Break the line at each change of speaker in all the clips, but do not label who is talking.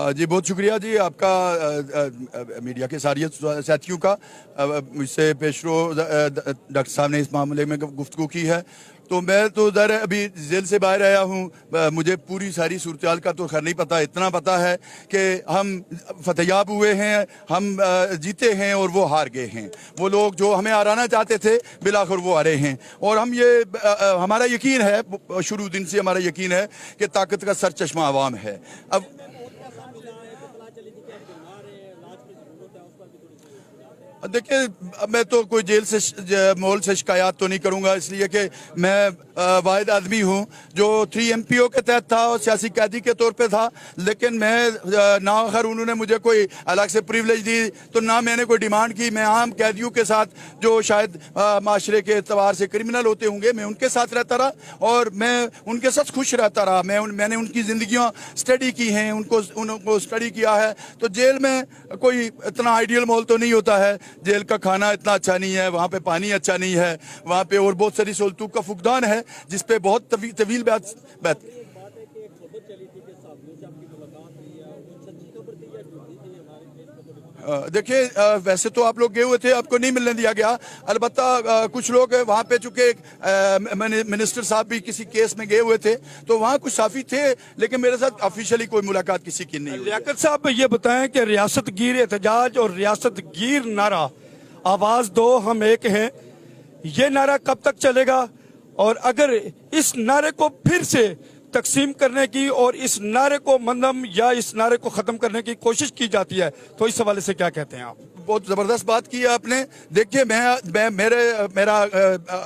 जी बहुत शुक्रिया जी आपका, मीडिया के सारे साथियों का। मुझसे पेशरो डॉक्टर साहब ने इस मामले में गुफ्तगू की है, तो मैं तो उधर अभी जेल से बाहर आया हूँ। मुझे पूरी सारी सूरत हाल का तो खैर नहीं पता, इतना पता है कि हम फतेहयाब हुए हैं, हम जीते हैं और वो हार गए हैं। वो लोग जो हमें हराना चाहते थे बिलाखिर वो हारे हैं। और हम ये हमारा यकीन है, शुरू दिन से हमारा यकीन है कि ताकत का सर चश्मा अवाम है। अब देखिए, मैं तो कोई जेल से मॉल से शिकायत तो नहीं करूंगा, इसलिए कि मैं वाहिद आदमी हूं जो 3 MPO के तहत था और सियासी कैदी के तौर पे था। लेकिन मैं ना अगर उन्होंने मुझे कोई अलग से प्रिविलेज दी तो ना मैंने कोई डिमांड की। मैं आम कैदियों के साथ जो शायद माशरे के एतबार से क्रिमिनल होते होंगे, मैं उनके साथ रहता रहा और मैं उनके साथ खुश रहता रहा। मैंने उनकी जिंदगियां स्टडी की हैं, उनको स्टडी किया है। तो जेल में कोई इतना आइडियल माहौल तो नहीं होता है। जेल का खाना इतना अच्छा नहीं है, वहाँ पे पानी अच्छा नहीं है, वहाँ पे और बहुत सारी सहूलतों का फुकदान है जिसपे बहुत तवील बात। देखिए, वैसे तो आप लोग गए हुए थे, आपको नहीं मिलने दिया गया। अलबत्ता कुछ लोग वहाँ पे, चूंकि मिनिस्टर साहब भी किसी केस में गए हुए थे, तो वहाँ कुछ साफी थे, लेकिन मेरे साथ ऑफिशियली कोई मुलाकात किसी की नहीं हुई।
लियाकत साहब ये बताएं कि रियासत गिर एहतजाज और रियासत गिर नारा आवाज दो हम एक हैं, ये नारा कब तक चलेगा? और अगर इस नारे को फिर से तकसीम करने की और इस नारे को मंदम या इस नारे को खत्म करने की कोशिश की जाती है, तो इस हवाले से क्या कहते हैं आप?
बहुत जबरदस्त बात की है आपने। देखिए, मेरा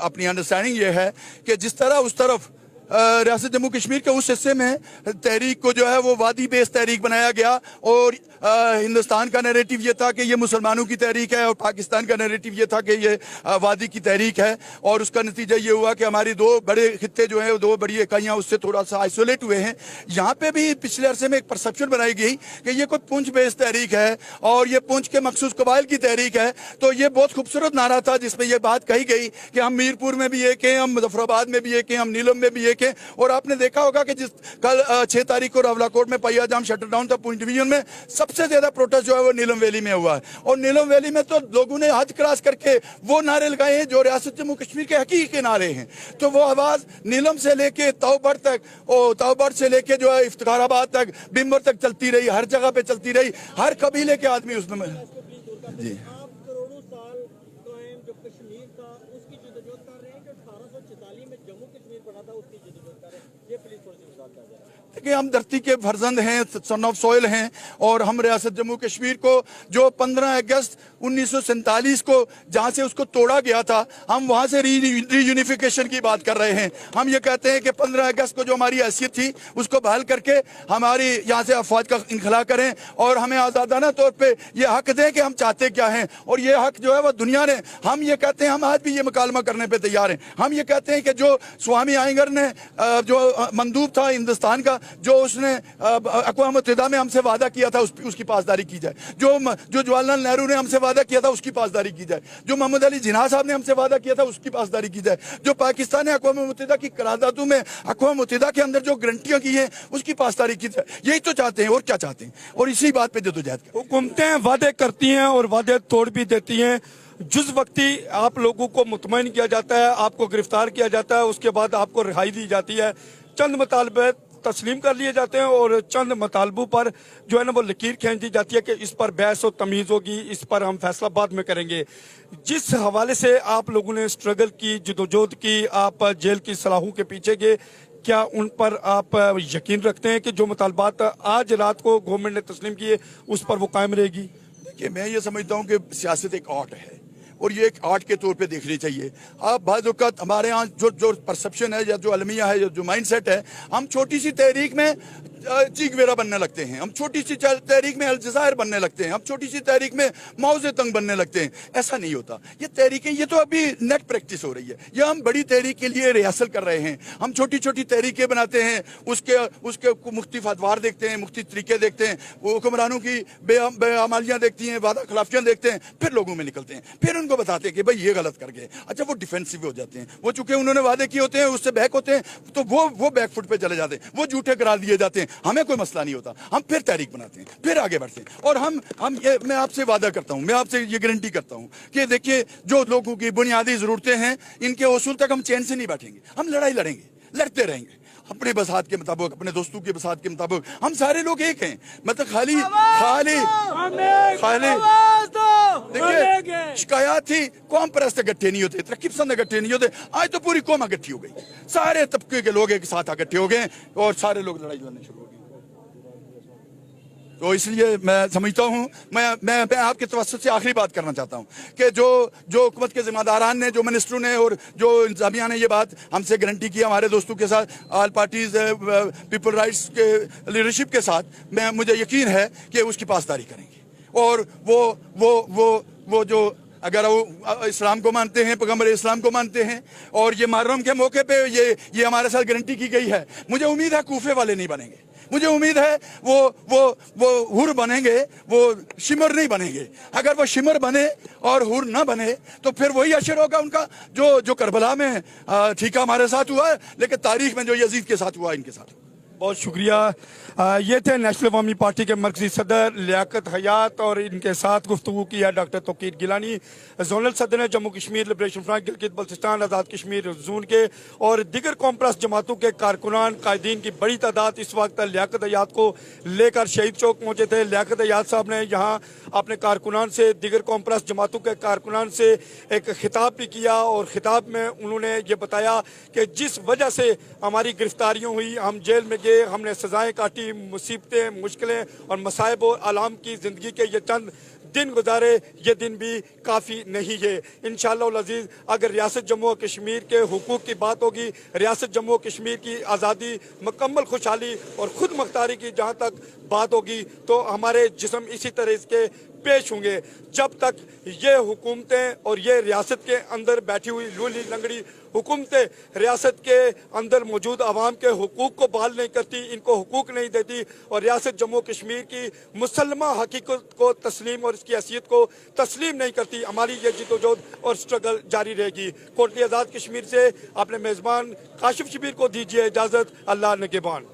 अपनी अंडरस्टैंडिंग ये है कि जिस तरह उस तरफ रियासत जम्मू कश्मीर के उस हिस्से में तहरीक को जो है वो वादी बेस तहरीक बनाया गया और हिंदुस्तान का नैरेटिव ये था कि ये मुसलमानों की तहरीक है और पाकिस्तान का नैरेटिव ये था कि ये वादी की तहरीक है। और उसका नतीजा ये हुआ कि हमारी 2 बड़े खित्ते जो हैं, 2 बड़ी इकाइयाँ उससे थोड़ा सा आइसोलेट हुए हैं। यहाँ पे भी पिछले अरसे में एक परसेप्शन बनाई गई कि ये कोई पुंछ बेस तहरीक है और ये पुंछ के मखसूस कबाइल की तहरीक है। तो ये बहुत खूबसूरत नारा था जिसमें ये बात कही गई कि हम मीरपुर में भी एक हैं, हम मुजफ्फराबाद में भी एक हैं, हम नीलम में भी एक। और आपने देखा होगा कि जिस कल 6 तारीख को रावलाकोट में पहिया जाम शटर डाउन था, पुंछ डिवीजन में सबसे ज्यादा प्रोटेस्ट जो है वो नीलम वैली में हुआ है। और नीलम वैली में तो लोगों ने हद क्रॉस करके वो नारे लगाए हैं जो रियासत जम्मू कश्मीर के हकीकी नारे हैं। तो वो आवाज नीलम से लेके तौबड़ तक, तौबड़ से लेके जो है इफ्तिखाराबाद तक, बिम्बर तक चलती रही, हर जगह पे चलती रही, हर कबीले के आदमी उसमें। जी कि हम धरती के फर्जंद हैं, सन ऑफ सॉइल हैं और हम रियासत जम्मू कश्मीर को जो 15 अगस्त 1947 को जहां से उसको तोड़ा गया था, हम वहां से रीयूनिफिकेशन की बात कर रहे हैं। हम ये कहते हैं कि 15 अगस्त को जो हमारी हैसियत थी उसको बहाल करके हमारी यहाँ से अफवाज का इनखला करें और हमें आज़ादाना तौर पे ये हक दें कि हम चाहते क्या हैं। और ये हक जो है वो दुनिया ने, हम ये कहते हैं, हम आज भी ये मुकालमा करने पे तैयार हैं। हम ये कहते हैं कि जो स्वामी आयंगर ने जो मंदूब था हिंदुस्तान का, जो उसने अक़वाम मुत्तहिदा में हमसे वादा किया था उसकी पासदारी की जाए। जो जवाहरलाल नेहरू ने हमसे वादा किया था उसकी पासदारी की जाए। जो मोहम्मद अली जिन्ना साहब ने हमसे वादा किया था उसकी पासदारी की जाए। जो पाकिस्तान ने अक़वाम मुत्तहिदा की करारदादों में अक़वाम मुत्तहिदा के अंदर जो गारंटियां की हैं उसकी पासदारी की जाए। यही तो चाहते हैं, और क्या चाहते हैं? और इसी बात पे जदोजहद करते हैं।
हुकूमतें वादे करती हैं और वादे तोड़ भी देती हैं। जुज वक्ती आप लोगों को मुतमईन किया जाता है, आपको गिरफ्तार किया जाता है, उसके बाद आपको रिहाई दी जाती है, चंद मुतालबे तस्लीम कर लिए जाते हैं और चंद मुतालबों पर जो है ना वो लकीर खींच दी जाती है कि इस पर बहस और तमीज होगी, इस पर हम फैसला बाद में करेंगे। जिस हवाले से आप लोगों ने स्ट्रगल की, जदोजहद की, आप जेल की सलाहों के पीछे गए, क्या उन पर आप यकीन रखते हैं कि जो मुतालबात आज रात को गवर्नमेंट ने तस्लीम किए उस पर वो कायम रहेगी?
देखिए, मैं ये समझता हूँ कि सियासत एक आर्ट है और ये एक आर्ट के तौर पे देखनी चाहिए। आप बाज़ औक़ात हमारे यहाँ जो परसेप्शन है या जो अलमिया है या जो माइंड सेट है, हम छोटी सी तहरीक में चीगवेरा बनने लगते हैं, हम छोटी सी तहरीक में अलजजायर बनने लगते हैं, हम छोटी सी तहरीक में मौजे तंग बनने लगते हैं। ऐसा नहीं होता। ये तहरीकें, ये तो अभी नेट प्रैक्टिस हो रही है। ये हम बड़ी तहरीक के लिए रिहर्सल कर रहे हैं। हम छोटी छोटी तहरीकें बनाते हैं, उसके मुख्तलिफ अदवार देखते हैं, मुख्तलिफ तरीके देखते हैं, वो हुक्मरानों की बेअमालियाँ देखती हैं, वादा खिलाफियाँ देखते हैं, फिर लोगों में निकलते हैं, फिर उनको बताते हैं कि भाई ये गलत कर गए। अच्छा, वो डिफेंसिव हो जाते हैं, वो चूंकि उन्होंने वादे किए होते हैं, उससे बैक होते हैं, तो वो बैकफुट पे चले जाते हैं, वो झूठे करार दिए जाते हैं। हमें कोई मसला नहीं होता, हम फिर तहरीक बनाते हैं, फिर आगे बढ़ते हैं। और मैं आपसे वादा करता हूं, मैं आपसे ये गारंटी करता हूं कि देखिए, जो लोगों की बुनियादी जरूरतें हैं, इनके उसूल तक हम चैन से नहीं बैठेंगे। हम लड़ाई लड़ेंगे, लड़ते रहेंगे अपने बसात के मुताबिक, अपने दोस्तों के बसात के मुताबिक। हम सारे लोग एक हैं। मतलब खाली देखिए, शिकायत थी कौम परस्त इकट्ठे नहीं होते, तरक्की पसंद इकट्ठे नहीं होते। आज तो पूरी कौम इकट्ठी हो गई, सारे तबके के लोग एक साथ इकट्ठे हो गए और सारे लोग लड़ाई लड़ने शुरू हो गए। तो इसलिए मैं समझता हूँ, मैं आपके तवज्जुह से आखिरी बात करना चाहता हूँ कि जो हुकूमत के जिम्मेदारान ने, जो मिनिस्टरों ने और जो इंतजामिया ने ये बात हमसे गारंटी की, हमारे दोस्तों के साथ, ऑल पार्टीज पीपल राइट्स के लीडरशिप के साथ, मुझे यकीन है कि उसकी पासदारी करेंगे। और वो जो अगर वो इस्लाम को मानते हैं, पैगम्बर इस्लाम को मानते हैं, और ये मुहर्रम के मौके पे ये हमारे साथ गारंटी की गई है, मुझे उम्मीद है कूफे वाले नहीं बनेंगे। मुझे उम्मीद है वो हुर बनेंगे, वो शिमर नहीं बनेंगे। अगर वो शिमर बने और हुर ना बने तो फिर वही अशर होगा उनका जो करबला में ठीक है हमारे साथ हुआ है, लेकिन तारीख में जो यजीद के साथ हुआ इनके साथ।
बहुत शुक्रिया। ये थे नेशनल अवामी पार्टी के मरकजी सदर लियाकत हयात, और इनके साथ गुफ्तगू किया डॉक्टर तौकीर गिलानी, जोनल सदर है Jammu Kashmir liberation front Gilgit Baltistan Azad Kashmir zone के, और दिगर कॉम्प्रेस जमातों के कारकुनान कायदीन की बड़ी तादाद इस वक्त लियाकत हयात को लेकर शहीद चौक पहुंचे थे। लियाकत हयात साहब ने यहाँ अपने कारकुनान से, दिगर कॉम्प्रेस जमातों के कारकुनान से एक खिताब भी किया, और खिताब में उन्होंने ये बताया कि जिस वजह से हमारी गिरफ्तारियाँ हुई, हम जेल में गए, हमने सजाएं काटी, मुसीबतें, मुश्किलें और मसाइब और आलाम की ज़िंदगी के ये चंद दिन गुजारे, ये दिन भी काफ़ी नहीं है। इंशाअल्लाह अज़ीज़, अगर रियासत जम्मू और कश्मीर के हुकूक की बात होगी, रियासत जम्मू और कश्मीर की आज़ादी, मुकम्मल खुशहाली और खुद मुख्तारी की जहाँ तक बात होगी, तो हमारे जिस्म इसी तरह के पेश होंगे। जब तक ये हुकूमतें और ये रियासत के अंदर बैठी हुई लूली लंगड़ी हुकूमतें रियासत के अंदर मौजूद आवाम के हुकूक को बहाल नहीं करती, इनको हुकूक नहीं देती, और रियासत जम्मू कश्मीर की मुसलमा हकीकत को तस्लीम और इसकी हैसियत को तस्लीम नहीं करती, हमारी ये जिदोजहद और स्ट्रगल जारी रहेगी। कोटली आज़ाद कश्मीर से अपने मेज़बान काशिफ शबीर को दीजिए इजाज़त। अल्लाह निगहबान।